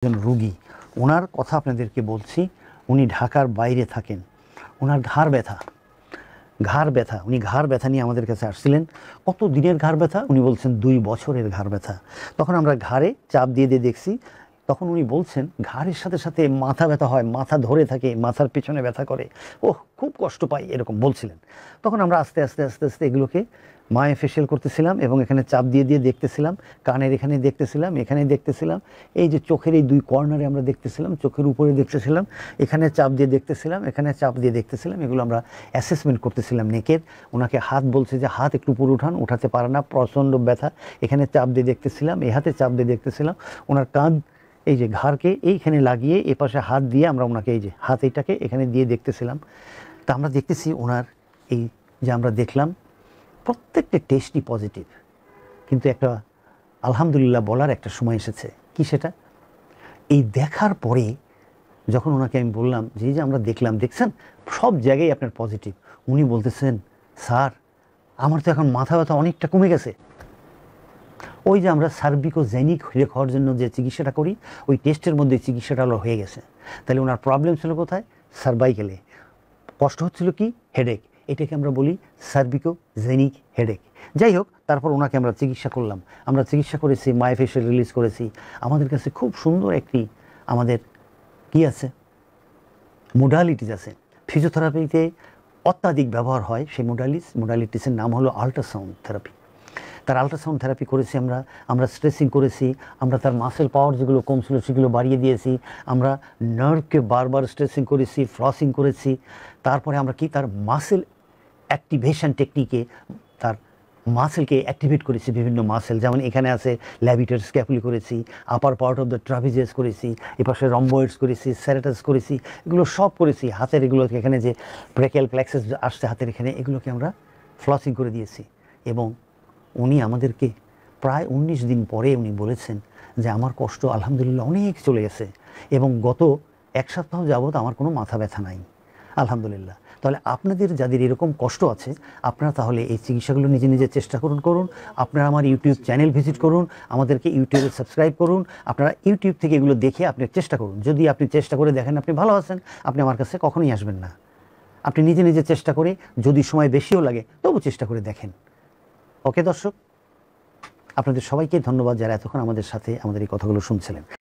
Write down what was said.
একজন রোগী, ওনার কথা আপনাদেরকে বলছি। উনি ঢাকার বাইরে থাকেন। ওনার ঘাড় ব্যথা, উনি ঘাড় ব্যথা নিয়ে আমাদের কাছে আসছিলেন। কত দিনের ঘাড় ব্যথা? উনি বলছেন 2 বছরের ঘাড় ব্যথা। তখন আমরা ঘাড়ে চাপ দিয়ে দেখছি। তখন উনি বলছেন ঘাড়ের সাথে সাথে মাথা ব্যথা হয়, মাথা ধরে থাকে, মাথার পেছনে ব্যথা করে, ওহ খুব কষ্ট পাই, এরকম বলছিলেন। তখন আমরা আস্তে আস্তে আস্তে আস্তে এগুলোকে মায়োফেশিয়াল করতেছিলাম এবং এখানে চাপ দিয়ে দেখতেছিলাম, কানের এখানে দেখতেছিলাম, এখানে দেখতেছিলাম, এই যে চোখের এই 2 কর্নারে আমরা দেখতেছিলাম, চোখের উপরে দেখতেছিলাম, এখানে চাপ দিয়ে দেখতেছিলাম, এখানে চাপ দিয়ে দেখতেছিলাম। এগুলো আমরা অ্যাসেসমেন্ট করতেছিলাম নেকের। ওনাকে হাত বলছে যে হাত একটু উপরে উঠান, উঠাতে পারে না, প্রচণ্ড ব্যথা। এখানে চাপ দিয়ে দেখতেছিলাম, এই হাতে চাপ দিয়ে দেখতেছিলাম। ওনার কাঁধ এই যে ঘাড়কে এইখানে লাগিয়ে এপাশে হাত দিয়ে আমরা ওনাকে এই যে হাত এইটাকে এখানে দিয়ে দেখতেছিলাম। তা আমরা দেখতেছি ওনার এই যে আমরা দেখলাম প্রত্যেকটা টেস্টই পজিটিভ। কিন্তু একটা আলহামদুলিল্লাহ বলার একটা সময় এসেছে। কি সেটা? এই দেখার পরে যখন ওনাকে আমি বললাম যে এই যে আমরা দেখলাম, দেখছেন সব জায়গায় আপনার পজিটিভ, উনি বলতেছেন স্যার আমার তো এখন মাথা ব্যথা অনেকটা কমে গেছে। ওই যে আমরা সার্ভিকোজেনিক হওয়ার জন্য যে চিকিৎসাটা করি, ওই টেস্টের মধ্যে চিকিৎসাটা হয়ে গেছে। তাহলে ওনার প্রবলেম ছিল কোথায়? সার্ভাইকেলে কষ্ট হচ্ছিল, কি হেডেক, এটাকে আমরা বলি সার্ভিকোজেনিক হেডেক। যাই হোক, তারপর ওনাকে আমরা চিকিৎসা করলাম, আমরা চিকিৎসা করেছি, মায়োফেশিয়াল রিলিজ করেছি। আমাদের কাছে খুব সুন্দর একটি আমাদের কি আছে, মোডালিটিস আছে। ফিজিওথেরাপিতে অত্যাধিক ব্যবহার হয় সেই মোডালিটিসের নাম হলো আল্ট্রাসাউন্ড থেরাপি। তার আল্ট্রাসাউন্ড থেরাপি করেছি আমরা স্ট্রেসিং করেছি, আমরা তার মাসেল পাওয়ার যেগুলো কম ছিল সেগুলো বাড়িয়ে দিয়েছি, আমরা নার্ভকে বারবার স্ট্রেসিং করেছি, ফ্লসিং করেছি। তারপরে আমরা কি তার মাসেল অ্যাক্টিভেশন টেকনিকে তার মাসেলকে অ্যাক্টিভেট করেছি, বিভিন্ন মাসেল, যেমন এখানে আছে ল্যাভিটার স্ক্যাপুলি করেছি, আপার পার্ট অফ দ্য ট্রাপিজিয়াস করেছি, এপাশে রম্বয়েডস করেছি, সেরাটাস করেছি, এগুলো সব করেছি। হাতের এগুলোকে এখানে যে ব্রেকিয়াল প্লেক্সাস আসছে হাতের এখানে, এগুলোকে আমরা ফ্লসিং করে দিয়েছি। এবং উনি আমাদেরকে প্রায় 19 দিন পরে উনি বলেছেন যে আমার কষ্ট আলহামদুলিল্লাহ অনেক চলে গেছে এবং গত 1 সপ্তাহ যাবৎ আমার কোনো মাথা ব্যথা নাই, আলহামদুলিল্লাহ। তাহলে আপনাদের যাদের এরকম কষ্ট আছে, আপনারা তাহলে এই চিকিৎসাগুলো নিজে চেষ্টা করুন। আপনারা আমার ইউটিউব চ্যানেল ভিজিট করুন, আমাদেরকে ইউটিউবে সাবস্ক্রাইব করুন। আপনারা ইউটিউব থেকে এগুলো দেখে আপনি চেষ্টা করুন। যদি আপনি চেষ্টা করে দেখেন আপনি ভালো আছেন, আপনি আমার কাছে কখনোই আসবেন না। আপনি নিজে চেষ্টা করে, যদি সময় বেশিও লাগে তবু চেষ্টা করে দেখেন। ওকে দর্শক, আপনাদের সবাইকে ধন্যবাদ যারা এতক্ষণ আমাদের সাথে আমাদের এই কথাগুলো শুনছিলেন।